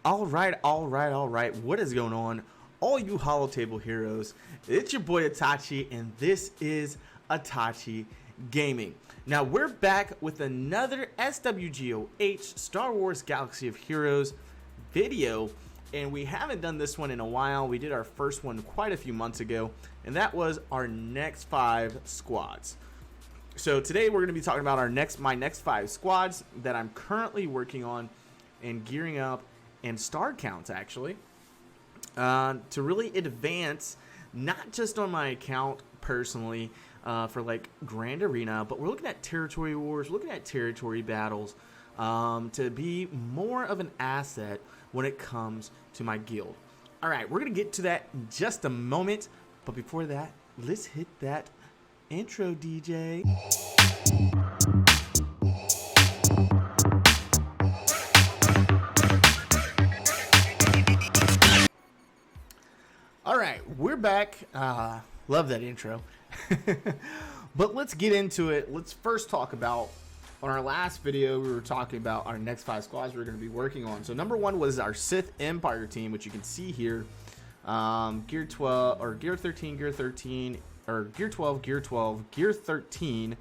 All right. What is going on, all you holotable heroes? It's your boy Itachi, and this is Itachi Gaming. Now we're back with another SWGOH Star Wars Galaxy of Heroes video, and we haven't done this one in a while. We did our first one quite a few months ago, and that was our next 5 squads. So today we're going to be talking about my next 5 squads that I'm currently working on and gearing up, and star counts actually, to really advance, not just on my account personally for like Grand Arena, but we're looking at territory wars, looking at territory battles, to be more of an asset when it comes to my guild. All right, we're gonna get to that in just a moment, but before that, let's hit that intro, DJ. All right, we're back. Love that intro. But let's get into it. Let's first talk about, on our last video, we were talking about our next 5 squads we're going to be working on. So number 1 was our Sith Empire team, which you can see here. Gear 12, or Gear 13, Gear 13, or Gear 12, Gear 12, Gear 13,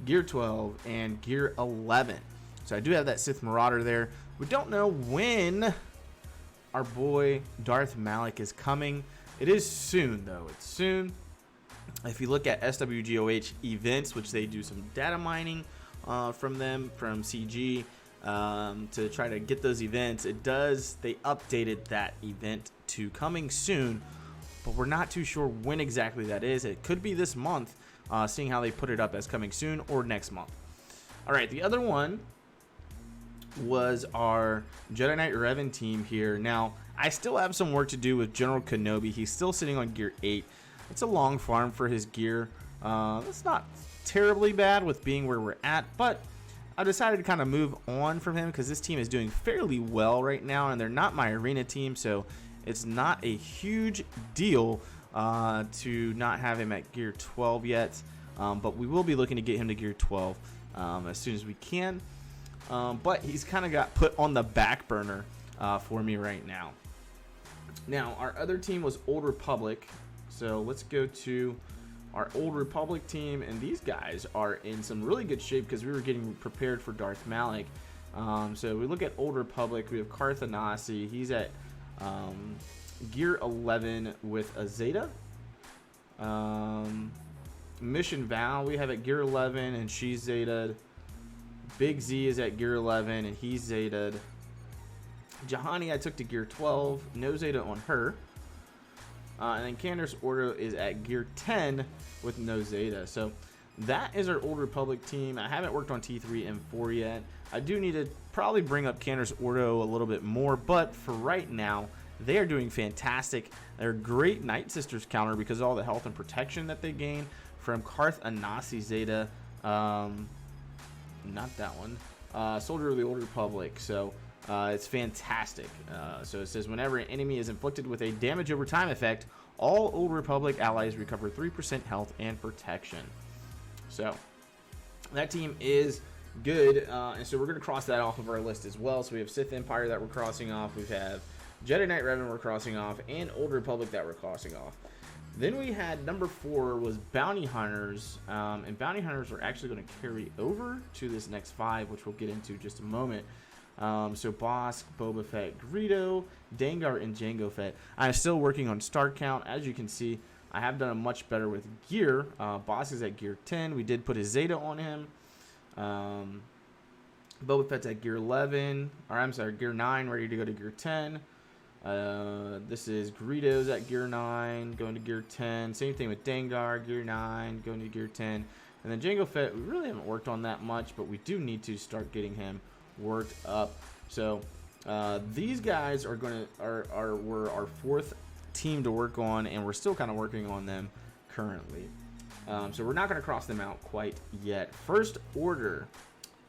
Gear 12, and Gear 11. So I do have that Sith Marauder there. We don't know when our boy Darth Malak is coming. It is soon, though. It's soon. If you look at SWGOH events, which they do some data mining from CG to try to get those events, they updated that event to coming soon, but we're not too sure when exactly that is. It could be this month, seeing how they put it up as coming soon, or next month. All right, the other one was our Jedi Knight Revan team here. Now, I still have some work to do with General Kenobi. He's still sitting on Gear 8. It's a long farm for his gear. It's not terribly bad with being where we're at, but I decided to kind of move on from him because this team is doing fairly well right now, and they're not my arena team, so it's not a huge deal to not have him at Gear 12 yet, but we will be looking to get him to Gear 12 as soon as we can. But he's kind of got put on the back burner for me right now. Now, our other team was Old Republic. So let's go to our Old Republic team. And these guys are in some really good shape because we were getting prepared for Darth Malak. So we look at Old Republic. We have Carthanasi. He's at Gear 11 with a Zeta. Mission Val we have at Gear 11, and she's Zeta'd. Big Z is at Gear 11, and he's Zeta'd. Jahani I took to Gear 12, no Zeta on her. And then Candace Ordo is at Gear 10 with no Zeta. So that is our Old Republic team. I haven't worked on T3 and 4 yet. I do need to probably bring up Candace Ordo a little bit more, but for right now, they are doing fantastic. They're a great Night Sisters counter because of all the health and protection that they gain from Karth Anasi Zeta. Not that one. Soldier of the Old Republic. So it's fantastic. So it says whenever an enemy is inflicted with a damage over time effect, all Old Republic allies recover 3% health and protection. So that team is good, and so we're going to cross that off of our list as well. So we have Sith Empire that we're crossing off. We have Jedi Knight Revan we're crossing off, and Old Republic that we're crossing off. Then we had number 4 was Bounty Hunters, and Bounty Hunters are actually going to carry over to this next 5, which we'll get into in just a moment. So Bosk, Boba Fett, Greedo, Dengar, and Jango Fett. I'm still working on star count. As you can see, I have done much better with gear. Bosk is at Gear 10. We did put a Zeta on him. Boba Fett's at Gear 11. Or I'm sorry, Gear 9, ready to go to Gear 10. This is Greedo's at Gear 9, going to Gear 10. Same thing with Dengar, Gear 9, going to Gear 10. And then Jango Fett, we really haven't worked on that much, but we do need to start getting him worked up. So these guys are were our 4th team to work on, and we're still kind of working on them currently. So we're not going to cross them out quite yet. First Order.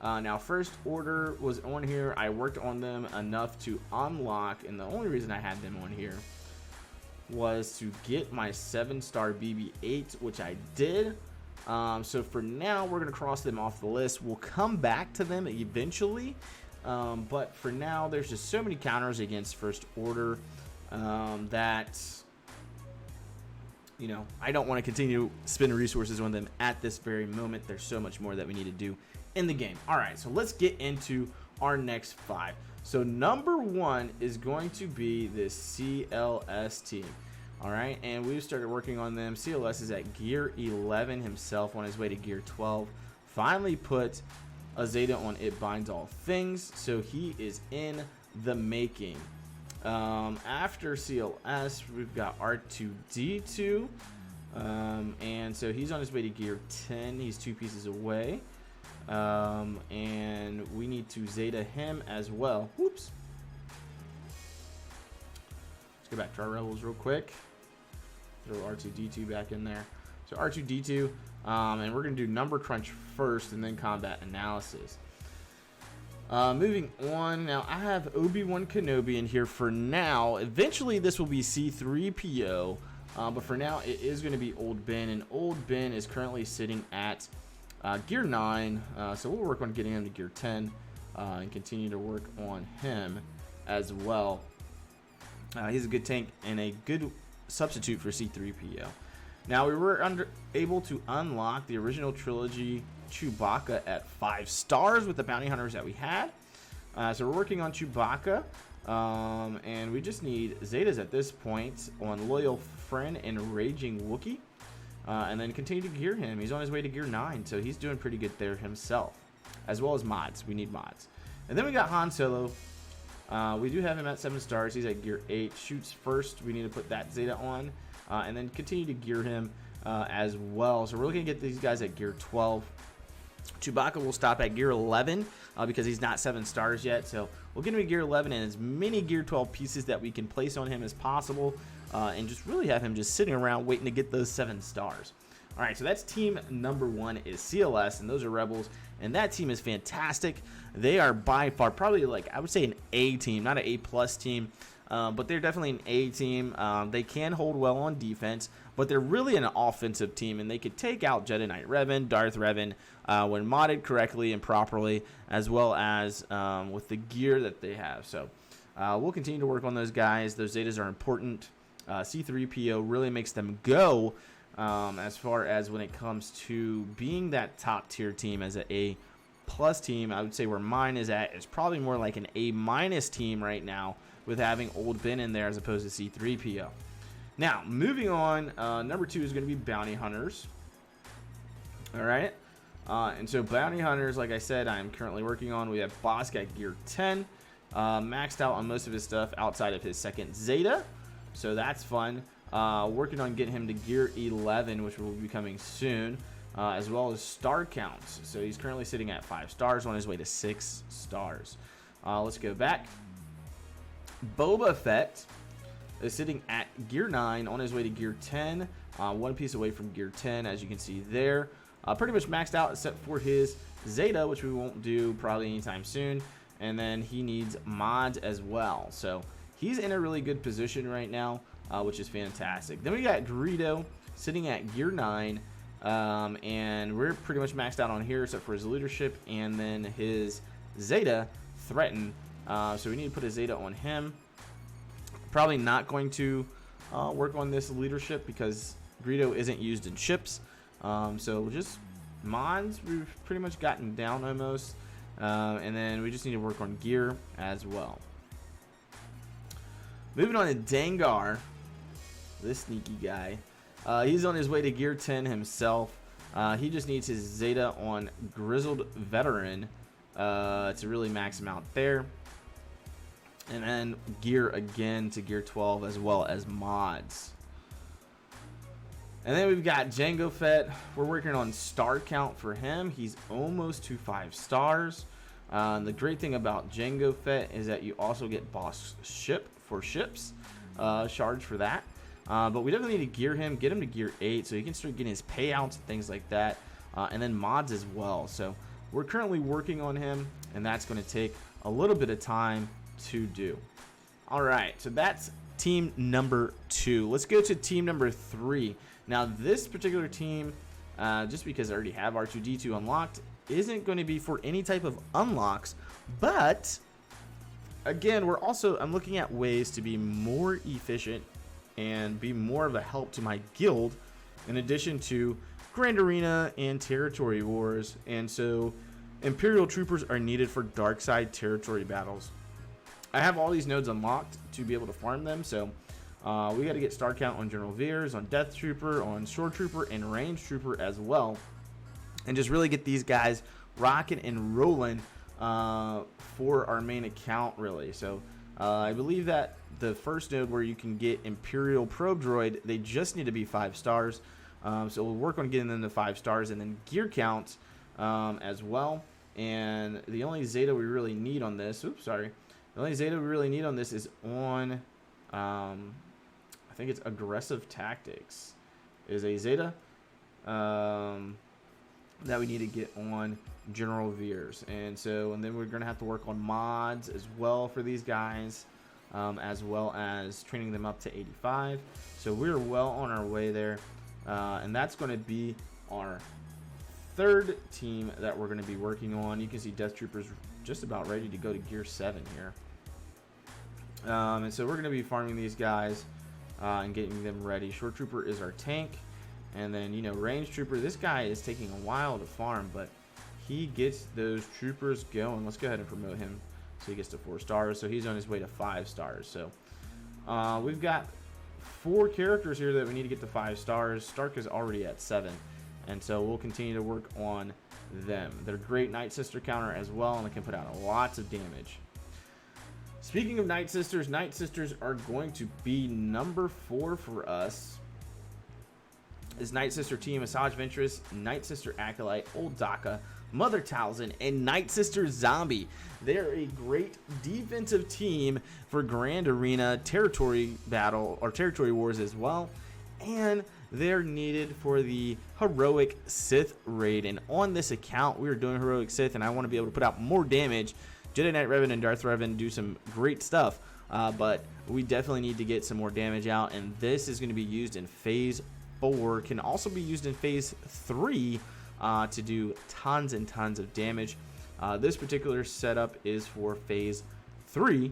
Now, First Order was on here. I worked on them enough to unlock, and the only reason I had them on here was to get my 7-star BB-8, which I did. So for now, we're going to cross them off the list. We'll come back to them eventually But for now, there's just so many counters against First Order that, you know, I don't want to continue spending resources on them at this very moment. There's so much more that we need to do in the game. All right, so let's get into our next 5. So number 1 is going to be this CLS team. All right, and we've started working on them. CLS is at gear 11 himself, on his way to gear 12. Finally put a Zeta on It Binds All Things, so he is in the making. After CLS, we've got R2D2, and so he's on his way to gear 10. He's 2 pieces away, and we need to Zeta him as well. Whoops. Let's go back to our rebels real quick. Throw R2D2 back in there. So R2D2, and we're going to do number crunch first and then combat analysis. Moving on, now I have Obi-Wan Kenobi in here for now. Eventually this will be C-3PO, but for now it is going to be Old Ben, and Old Ben is currently sitting at gear 9, so we'll work on getting him to gear 10 and continue to work on him as well. He's a good tank and a good substitute for C-3PO. Now, we were able to unlock the original trilogy Chewbacca at 5 stars with the bounty hunters that we had. So we're working on Chewbacca, and we just need Zetas at this point on Loyal Friend and Raging Wookiee, and then continue to gear him. He's on his way to gear 9, so he's doing pretty good there himself, as well as mods. We need mods. And then we got Han Solo. We do have him at 7 stars. He's at gear 8. Shoots first. We need to put that Zeta on, and then continue to gear him as well. So we're looking to get these guys at gear 12. Chewbacca will stop at gear 11 because he's not 7 stars yet. So we'll get him to gear 11 and as many gear 12 pieces that we can place on him as possible, and just really have him just sitting around waiting to get those 7 stars. All right, so that's team number 1 is CLS, and those are Rebels, and that team is fantastic. They are by far probably, like, I would say an A team, not an A plus team, but they're definitely an A team. They can hold well on defense, but they're really an offensive team, and they could take out Jedi Knight Revan, Darth Revan, when modded correctly and properly, as well as with the gear that they have. So we'll continue to work on those guys. Those Zetas are important. C-3PO really makes them go as far as when it comes to being that top tier team as an A plus team. I would say where mine is at is probably more like an A minus team right now, with having Old Ben in there as opposed to C-3PO. Now, moving on, number 2 is going to be Bounty Hunters. All right. And so Bounty Hunters, like I said, I'm currently working on. We have Bosk at gear 10, maxed out on most of his stuff outside of his second Zeta. So that's fun. Working on getting him to gear 11, which will be coming soon, as well as star counts. So he's currently sitting at 5 stars, on his way to 6 stars. Let's go back. Boba Fett is sitting at gear 9, on his way to gear 10, 1 piece away from gear 10, as you can see there. Pretty much maxed out except for his Zeta, which we won't do probably anytime soon, and then he needs mods as well. So he's in a really good position right now, which is fantastic. Then we got Greedo sitting at gear 9, and we're pretty much maxed out on here except for his leadership, and then his Zeta Threaten. So we need to put a Zeta on him. Probably not going to work on this leadership because Greedo isn't used in ships. So just mods, we've pretty much gotten down almost. And then we just need to work on gear as well. Moving on to Dengar, this sneaky guy. He's on his way to gear 10 himself. He just needs his Zeta on Grizzled Veteran to really max him out there. And then gear again to gear 12 as well as mods. And then we've got Jango Fett. We're working on star count for him. He's almost to 5 stars. The great thing about Jango Fett is that you also get boss ship for ships, charge for that. But we definitely need to gear him, get him to gear 8 so he can start getting his payouts and things like that. And then mods as well. So we're currently working on him, and that's going to take a little bit of time to do. All right, so that's team number 2. Let's go to team number 3. Now this particular team, just because I already have R2D2 unlocked, isn't going to be for any type of unlocks But again, I'm looking at ways to be more efficient and be more of a help to my guild, in addition to Grand Arena and Territory Wars. And so Imperial Troopers are needed for dark side territory battles. I have all these nodes unlocked to be able to farm them, so we got to get star count on General Veers, on Death Trooper, on Shore Trooper, and Range Trooper as well, and just really get these guys rocking and rolling for our main account, really. So I believe that the first node where you can get Imperial Probe Droid, they just need to be 5 stars. So we'll work on getting them to 5 stars, and then gear count as well. And the only Zeta we really need on this, the only Zeta we really need on this is on, I think it's Aggressive Tactics is a Zeta that we need to get on General Veers. And then we're going to have to work on mods as well for these guys, as well as training them up to 85. So we're well on our way there. And that's going to be our third team that we're going to be working on. You can see Death Troopers just about ready to go to gear 7 here. And so we're going to be farming these guys and getting them ready. Short Trooper is our tank. And then, Range Trooper, this guy is taking a while to farm, but he gets those troopers going. Let's go ahead and promote him so he gets to 4 stars. So he's on his way to 5 stars. So we've got 4 characters here that we need to get to 5 stars. Stark is already at 7. And so we'll continue to work on them. They're great Night Sister counter as well, and they can put out lots of damage. Speaking of Night Sisters are going to be number 4 for us. Is Night Sister Team Asajj Ventress, Night Sister Acolyte, Old Daka, Mother Talzin, and Night Sister Zombie. They're a great defensive team for Grand Arena, Territory Battle, or Territory Wars as well. And they're needed for the Heroic Sith raid. And on this account, we are doing Heroic Sith, and I want to be able to put out more damage. Jedi Knight Revan and Darth Revan do some great stuff, but we definitely need to get some more damage out. And this is going to be used in Phase 4, can also be used in Phase 3 to do tons and tons of damage. This particular setup is for Phase 3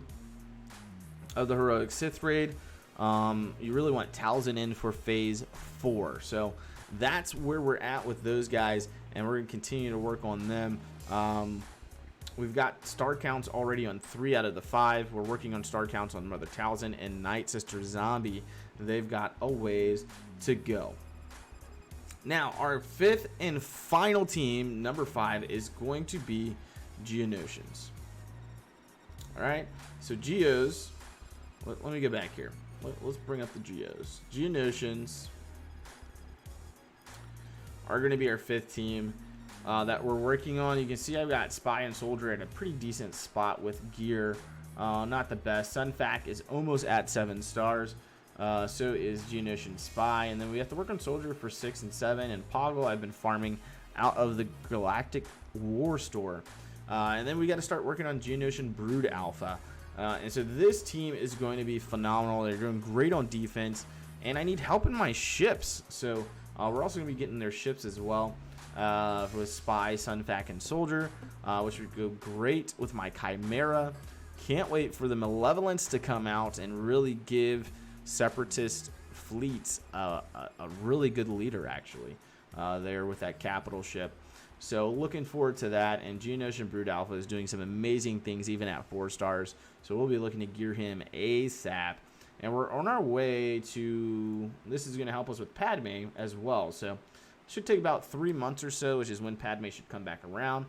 of the Heroic Sith raid. You really want Talzin in for Phase 4. So that's where we're at with those guys, and we're going to continue to work on them. We've got star counts already on 3 out of the 5. We're working on star counts on Mother Talzin and Night Sister Zombie. They've got a ways to go. Now, our 5th and final team, number 5, is going to be Geonosians. Alright, so Geos, let me go back here. Let's bring up the Geos. Geonosians are going to be our 5th team that we're working on. You can see I've got Spy and Soldier at a pretty decent spot with gear. Not the best. Sunfac is almost at 7 stars. So is Geonosian Spy. And then we have to work on Soldier for 6 and 7. And Poggle I've been farming out of the Galactic War Store. And then we got to start working on Geonosian Brood Alpha. And so this team is going to be phenomenal. They're doing great on defense. And I need help in my ships. So we're also going to be getting their ships as well. With Spy, Sunfac, and Soldier, which would go great with my Chimera. Can't wait for the Malevolence to come out and really give Separatist fleets a really good leader, actually, there with that capital ship. So looking forward to that. And Geonosian Brood Alpha is doing some amazing things even at 4 stars. So we'll be looking to gear him ASAP. And we're on our way to, this is going to help us with Padme as well. So should take about 3 months or so, which is when Padme should come back around.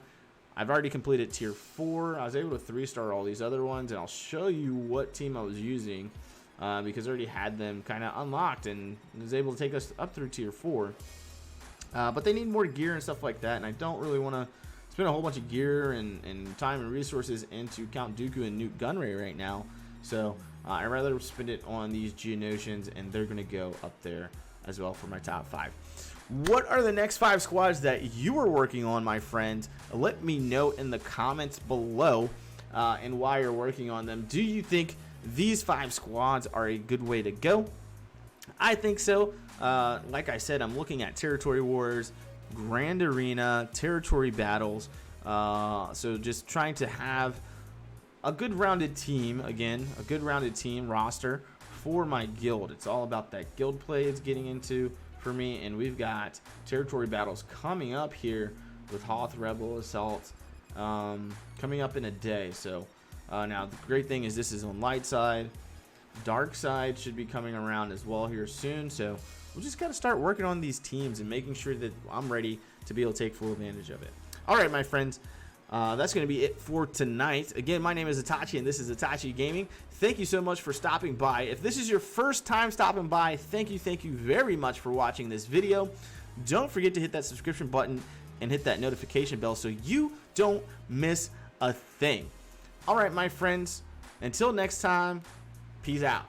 I've already completed tier 4. I was able to 3-star all these other ones, and I'll show you what team I was using because I already had them kind of unlocked and was able to take us up through tier 4. But they need more gear and stuff like that, and I don't really want to spend a whole bunch of gear and time and resources into Count Dooku and Newt Gunray right now. So I'd rather spend it on these Geonosians, and they're going to go up there as well for my top 5. What are the next 5 squads that you are working on, my friends? Let me know in the comments below and why you're working on them. Do you think these 5 squads are a good way to go? I think so. Like I said, I'm looking at Territory Wars, Grand Arena, Territory Battles, So just trying to have a good rounded team, again, a good rounded team roster for my guild. It's all about that guild play it's getting into for me, and we've got territory battles coming up here with Hoth, Rebel, Assault, coming up in a day. So now the great thing is this is on light side. Dark side should be coming around as well here soon. So we just got to start working on these teams and making sure that I'm ready to be able to take full advantage of it. All right, my friends. That's going to be it for tonight. Again, my name is Itachi, and this is Itachi Gaming. Thank you so much for stopping by. If this is your first time stopping by, thank you very much for watching this video. Don't forget to hit that subscription button and hit that notification bell so you don't miss a thing. All right, my friends, until next time, peace out.